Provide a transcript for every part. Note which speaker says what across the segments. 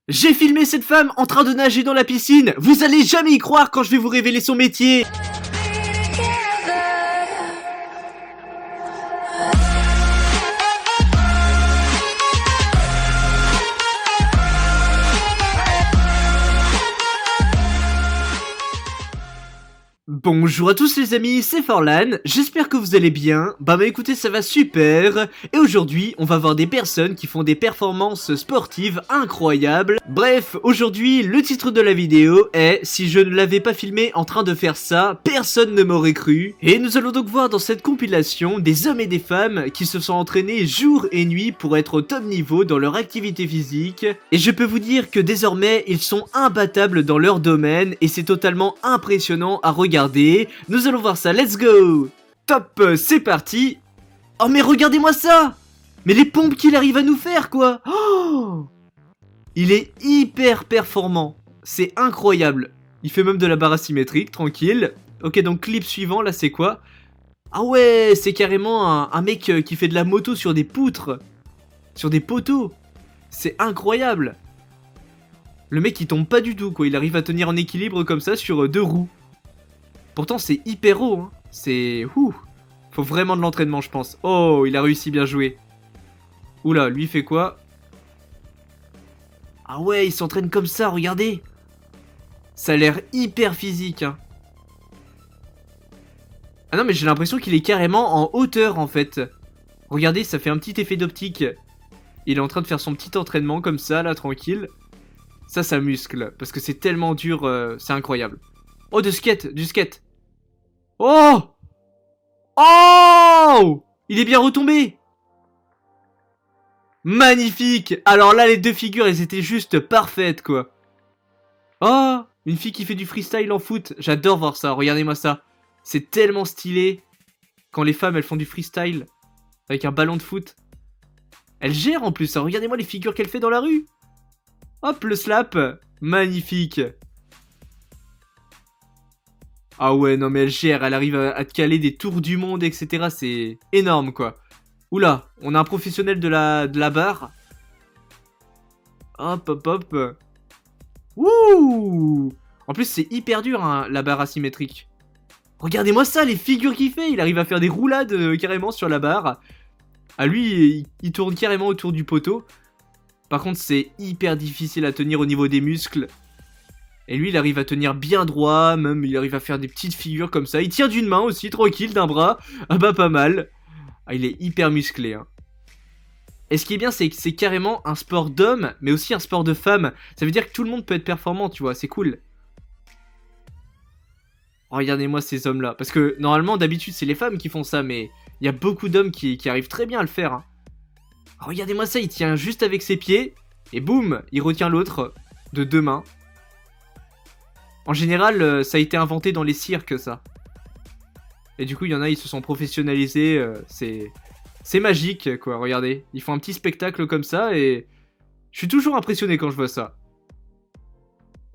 Speaker 1: J'ai filmé cette femme en train de nager dans la piscine. Vous allez jamais y croire quand je vais vous révéler son métier. Bonjour à tous les amis, c'est Forlan, j'espère que vous allez bien. Bah écoutez, ça va super. Et aujourd'hui, on va voir des personnes qui font des performances sportives incroyables. Bref, aujourd'hui, le titre de la vidéo est « Si je ne l'avais pas filmé en train de faire ça, personne ne m'aurait cru ». Et nous allons donc voir dans cette compilation des hommes et des femmes qui se sont entraînés jour et nuit pour être au top niveau dans leur activité physique. Et je peux vous dire que désormais, ils sont imbattables dans leur domaine et c'est totalement impressionnant à regarder. Nous allons voir ça, let's go. Top, c'est parti. Oh mais regardez-moi ça. Mais les pompes qu'il arrive à nous faire quoi. Oh, il est hyper performant. C'est incroyable. Il fait même de la barre asymétrique, tranquille. Ok, donc clip suivant, là c'est quoi? Ah ouais, c'est carrément un mec qui fait de la moto sur des poutres. Sur des poteaux. C'est incroyable. Le mec il tombe pas du tout quoi, il arrive à tenir en équilibre comme ça sur deux roues. Pourtant c'est hyper haut, hein. C'est... Faut vraiment de l'entraînement je pense. Oh, il a réussi, bien joué. Oula, lui il fait quoi? Ah ouais, il s'entraîne comme ça, regardez. Ça a l'air hyper physique, hein. Ah non mais j'ai l'impression qu'il est carrément en hauteur en fait. Regardez, ça fait un petit effet d'optique. Il est en train de faire son petit entraînement comme ça, là, tranquille. Ça muscle, parce que c'est tellement dur, c'est incroyable. Oh, du skate. Oh! Oh! Il est bien retombé! Magnifique! Alors là, les deux figures, elles étaient juste parfaites, quoi. Oh! Une fille qui fait du freestyle en foot. J'adore voir ça, regardez-moi ça. C'est tellement stylé. Quand les femmes, elles font du freestyle. Avec un ballon de foot. Elle gère en plus, hein. Regardez-moi les figures qu'elle fait dans la rue. Hop, le slap. Magnifique. Ah ouais, non mais elle gère, elle arrive à te caler des tours du monde, etc. C'est énorme, quoi. Oula, on a un professionnel de la barre. Hop, hop, hop. Wouh! En plus, c'est hyper dur, hein, la barre asymétrique. Regardez-moi ça, les figures qu'il fait. Il arrive à faire des roulades carrément sur la barre. Ah, lui, il tourne carrément autour du poteau. Par contre, c'est hyper difficile à tenir au niveau des muscles. Et lui, il arrive à tenir bien droit, même il arrive à faire des petites figures comme ça. Il tient d'une main aussi, tranquille, d'un bras. Ah bah pas mal. Ah, il est hyper musclé, hein. Et ce qui est bien, c'est que c'est carrément un sport d'homme, mais aussi un sport de femme. Ça veut dire que tout le monde peut être performant, tu vois, c'est cool. Regardez-moi ces hommes-là. Parce que normalement, d'habitude, c'est les femmes qui font ça, mais il y a beaucoup d'hommes qui arrivent très bien à le faire, hein. Regardez-moi ça, il tient juste avec ses pieds, et boum, il retient l'autre de deux mains. En général, ça a été inventé dans les cirques, ça. Et du coup, il y en a, ils se sont professionnalisés. C'est magique, quoi. Regardez. Ils font un petit spectacle comme ça et... Je suis toujours impressionné quand je vois ça.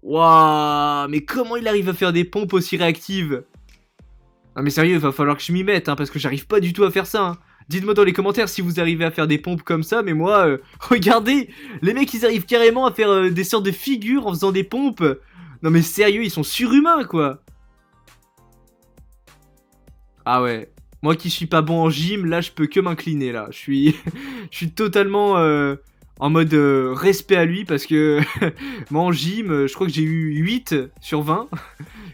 Speaker 1: Waouh, mais comment il arrive à faire des pompes aussi réactives? Non mais sérieux, il va falloir que je m'y mette, hein, parce que j'arrive pas du tout à faire ça, hein. Dites-moi dans les commentaires si vous arrivez à faire des pompes comme ça, mais moi, regardez, les mecs ils arrivent carrément à faire des sortes de figures en faisant des pompes. Non mais sérieux, ils sont surhumains quoi. Ah ouais, moi qui suis pas bon en gym, là je peux que m'incliner là. Je suis, je suis totalement en mode respect à lui parce que moi en gym, je crois que j'ai eu 8 sur 20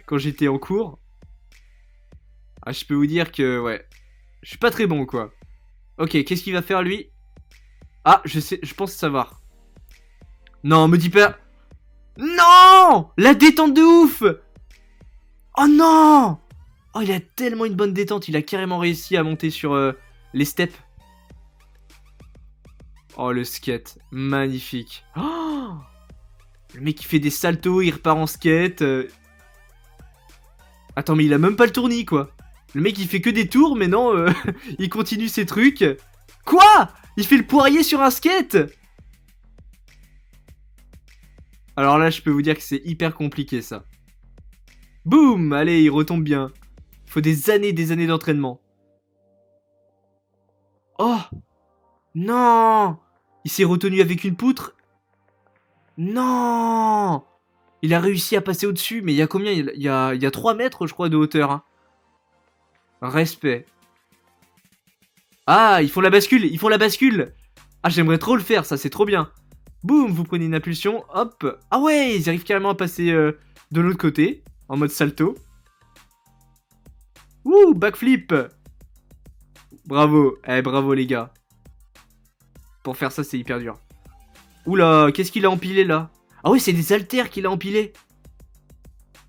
Speaker 1: quand j'étais en cours. Ah je peux vous dire que ouais, je suis pas très bon quoi. Ok, qu'est-ce qu'il va faire lui? Ah, je sais, je pense savoir. Non, me dis pas... Non! La détente de ouf! Oh non! Oh, il a tellement une bonne détente, il a carrément réussi à monter sur les steps. Oh, le skate, magnifique. Oh, le mec, il fait des saltos, il repart en skate. Attends, mais il a même pas le tournis, quoi. Le mec, il fait que des tours, mais non, il continue ses trucs. Quoi? Il fait le poirier sur un skate? Alors là, je peux vous dire que c'est hyper compliqué, ça. Boum! Allez, il retombe bien. Il faut des années d'entraînement. Oh! Non! Il s'est retenu avec une poutre. Non! Il a réussi à passer au-dessus, mais il y a combien? Il y a 3 mètres, je crois, de hauteur. Hein. Respect. Ah, ils font la bascule, ils font la bascule. Ah, j'aimerais trop le faire, ça, c'est trop bien. Boum, vous prenez une impulsion, hop. Ah ouais, ils arrivent carrément à passer de l'autre côté, en mode salto. Ouh, backflip. Bravo, bravo les gars. Pour faire ça, c'est hyper dur. Oula, qu'est-ce qu'il a empilé là? Ah oui, c'est des haltères qu'il a empilé.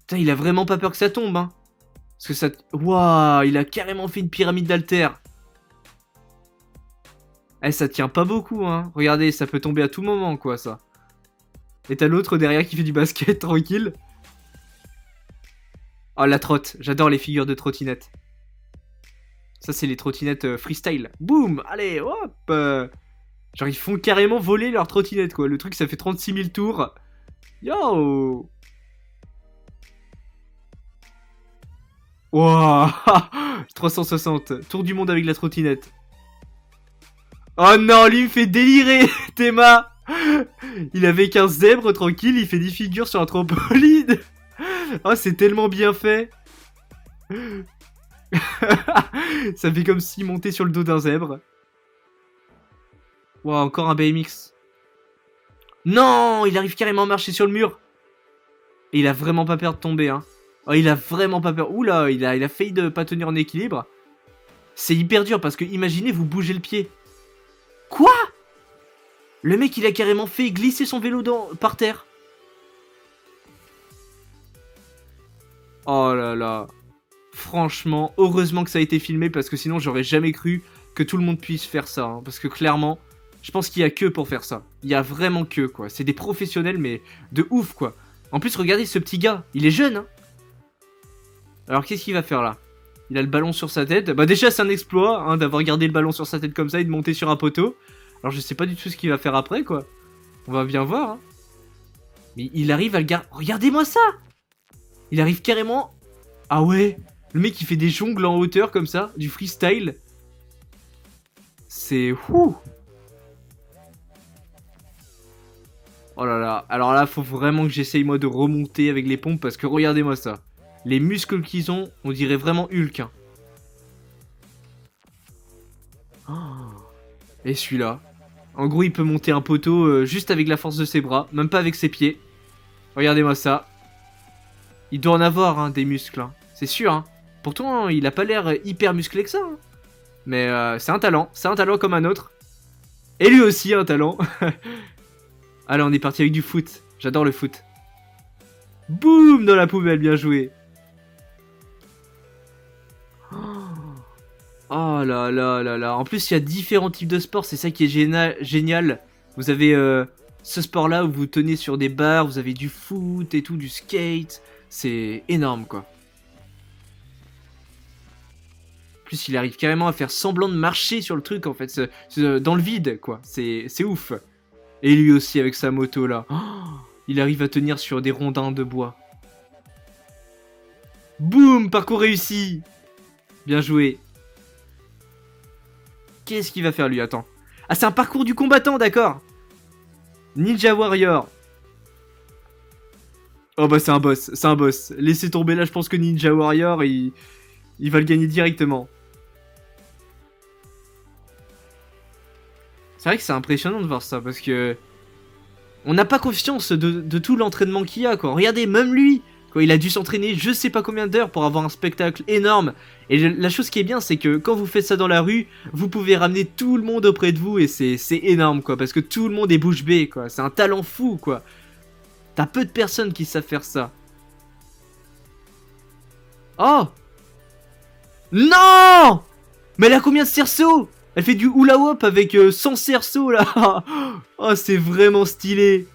Speaker 1: Putain, il a vraiment pas peur que ça tombe, hein. Parce que ça... Waouh, il a carrément fait une pyramide d'haltères. Ça tient pas beaucoup, hein. Regardez, ça peut tomber à tout moment, quoi, ça. Et t'as l'autre derrière qui fait du basket, tranquille. Oh, la trotte. J'adore les figures de trottinettes. Ça, c'est les trottinettes freestyle. Boum, allez, hop. Genre, ils font carrément voler leur trottinette, quoi. Le truc, ça fait 36 000 tours. Yo. Wow. 360. Tour du monde avec la trottinette. Oh non, lui, il me fait délirer, Théma. Il avait qu'un zèbre, tranquille, il fait des figures sur un trampoline. Oh, c'est tellement bien fait. Ça fait comme s'il montait sur le dos d'un zèbre. Wow, encore un BMX. Non, il arrive carrément à marcher sur le mur. Et il a vraiment pas peur de tomber, hein. Oh, il a vraiment pas peur. Oula, il a failli de pas tenir en équilibre. C'est hyper dur parce que imaginez, vous bougez le pied. Quoi? Le mec, il a carrément fait glisser son vélo par terre. Oh là là. Franchement, heureusement que ça a été filmé parce que sinon j'aurais jamais cru que tout le monde puisse faire ça. Hein, parce que clairement, je pense qu'il y a que pour faire ça. Il y a vraiment que, quoi. C'est des professionnels, mais de ouf, quoi. En plus, regardez ce petit gars. Il est jeune, hein. Alors, qu'est-ce qu'il va faire là? Il a le ballon sur sa tête. Bah déjà, c'est un exploit, hein, d'avoir gardé le ballon sur sa tête comme ça et de monter sur un poteau. Alors, je sais pas du tout ce qu'il va faire après, quoi. On va bien voir, hein. Mais il arrive à le garder. Regardez-moi ça! Il arrive carrément... Ah ouais! Le mec, il fait des jongles en hauteur comme ça, du freestyle. C'est... Ouh. Oh là là. Alors là, faut vraiment que j'essaye, moi, de remonter avec les pompes parce que regardez-moi ça. Les muscles qu'ils ont, on dirait vraiment Hulk. Hein. Oh. Et celui-là. En gros, il peut monter un poteau juste avec la force de ses bras, même pas avec ses pieds. Regardez-moi ça. Il doit en avoir, hein, des muscles. Hein. C'est sûr, hein. Pourtant, il a pas l'air hyper musclé que ça. Hein. Mais c'est un talent comme un autre. Et lui aussi, un talent. Allez, on est parti avec du foot. J'adore le foot. Boum, dans la poubelle, bien joué. Oh là là là là. En plus, il y a différents types de sports. C'est ça qui est génial. Vous avez ce sport-là où vous tenez sur des barres. Vous avez du foot et tout, du skate. C'est énorme, quoi. En plus, il arrive carrément à faire semblant de marcher sur le truc, en fait. Dans le vide, quoi. C'est ouf. Et lui aussi, avec sa moto, là. Oh, il arrive à tenir sur des rondins de bois. Boum, parcours réussi. Bien joué. Qu'est-ce qu'il va faire, lui? Attends. Ah, c'est un parcours du combattant, d'accord. Ninja Warrior. Oh bah c'est un boss, c'est un boss. Laissez tomber là, je pense que Ninja Warrior, il va le gagner directement. C'est vrai que c'est impressionnant de voir ça, parce que... On n'a pas confiance de tout l'entraînement qu'il y a, quoi. Regardez, même lui, quoi, il a dû s'entraîner je sais pas combien d'heures pour avoir un spectacle énorme. Et la chose qui est bien, c'est que quand vous faites ça dans la rue, vous pouvez ramener tout le monde auprès de vous, et c'est énorme, quoi. Parce que tout le monde est bouche bée, quoi. C'est un talent fou, quoi. T'as peu de personnes qui savent faire ça. Oh! Non! Mais elle a combien de cerceaux? Elle fait du hula hoop avec 100 cerceaux là. Oh, c'est vraiment stylé.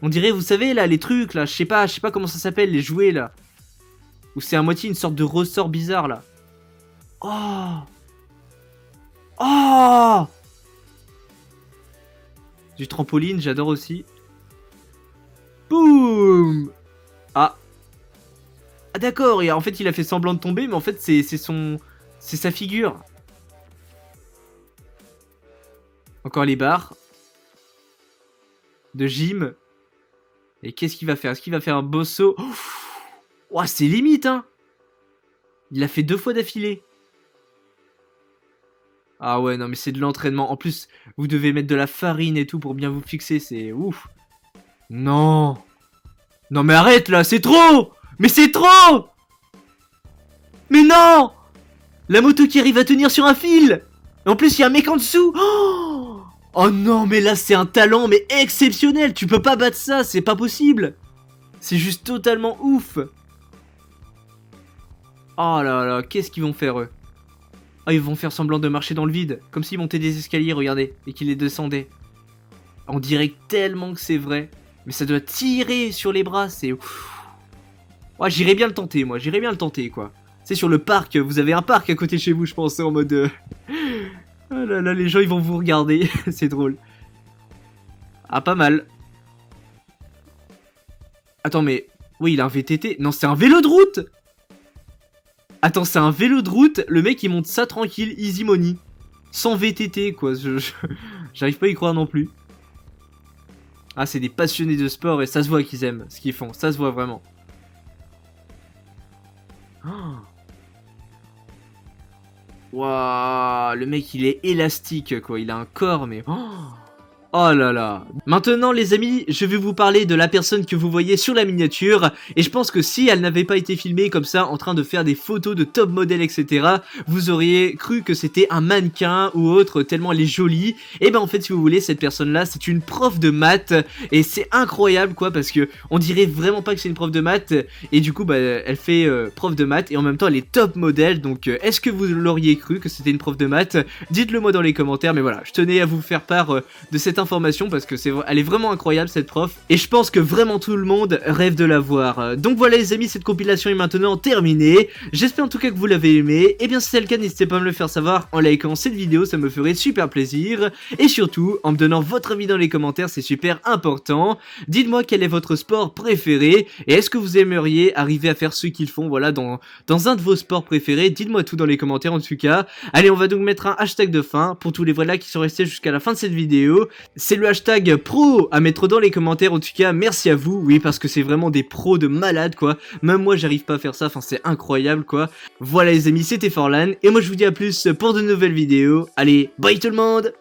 Speaker 1: On dirait, vous savez là, les trucs là, je sais pas comment ça s'appelle, les jouets là. Ou c'est à moitié une sorte de ressort bizarre là. Oh! Oh! Du trampoline, j'adore aussi. Boum! Ah. Ah d'accord, et en fait il a fait semblant de tomber, mais en fait c'est sa figure. Encore les barres. de gym. Et qu'est-ce qu'il va faire? Est-ce qu'il va faire un beau saut? Ouah, c'est limite, hein. Il l'a fait 2 fois d'affilée. Ah ouais, non mais c'est de l'entraînement. En plus, vous devez mettre de la farine et tout pour bien vous fixer, c'est ouf. Non. Non mais arrête là, c'est trop. Mais c'est trop. Mais non. La moto qui arrive à tenir sur un fil. Et en plus, il y a un mec en dessous. Oh non, mais là, c'est un talent, mais exceptionnel. Tu peux pas battre ça, c'est pas possible. C'est juste totalement ouf. Oh là là, qu'est-ce qu'ils vont faire, eux? Oh, ils vont faire semblant de marcher dans le vide. Comme s'ils montaient des escaliers, regardez. Et qu'ils les descendaient. On dirait tellement que c'est vrai. Mais ça doit tirer sur les bras, c'est ouf. Ouais, j'irais bien le tenter, moi. J'irais bien le tenter, quoi. C'est sur le parc. Vous avez un parc à côté de chez vous, je pense, en mode... Oh là là, les gens, ils vont vous regarder. C'est drôle. Ah, pas mal. Attends, mais... Oui, il a un VTT. Non, c'est un vélo de route. Attends, c'est un vélo de route. Le mec, il monte ça tranquille, easy money. Sans VTT, quoi. J'arrive pas à y croire non plus. Ah, c'est des passionnés de sport et ça se voit qu'ils aiment ce qu'ils font. Ça se voit vraiment. Waouh, le mec, il est élastique, quoi. Il a un corps, mais... Oh là là. Maintenant les amis, je vais vous parler de la personne que vous voyez sur la miniature. Et je pense que si elle n'avait pas été filmée comme ça, en train de faire des photos de top modèles, etc., vous auriez cru que c'était un mannequin ou autre, tellement elle est jolie. Et ben en fait, si vous voulez, cette personne-là, c'est une prof de maths. Et c'est incroyable, quoi, parce que on dirait vraiment pas que c'est une prof de maths. Et du coup, bah, elle fait prof de maths et en même temps, elle est top modèle. Donc, est-ce que vous l'auriez cru que c'était une prof de maths? Dites-le moi dans les commentaires. Mais voilà, je tenais à vous faire part de cette information parce que elle est vraiment incroyable cette prof et je pense que vraiment tout le monde rêve de la voir. Donc voilà les amis, cette compilation est maintenant terminée. J'espère en tout cas que vous l'avez aimé. Et bien si c'est le cas, n'hésitez pas à me le faire savoir en likant cette vidéo, ça me ferait super plaisir. Et surtout en me donnant votre avis dans les commentaires, c'est super important. Dites-moi quel est votre sport préféré et est-ce que vous aimeriez arriver à faire ce qu'ils font, voilà, dans un de vos sports préférés. Dites-moi tout dans les commentaires en tout cas. Allez, on va donc mettre un hashtag de fin pour tous les voilà qui sont restés jusqu'à la fin de cette vidéo. C'est le hashtag pro à mettre dans les commentaires. En tout cas, merci à vous. Oui, parce que c'est vraiment des pros de malades, quoi. Même moi, j'arrive pas à faire ça. Enfin, c'est incroyable, quoi. Voilà, les amis, c'était Forlan. Et moi, je vous dis à plus pour de nouvelles vidéos. Allez, bye tout le monde!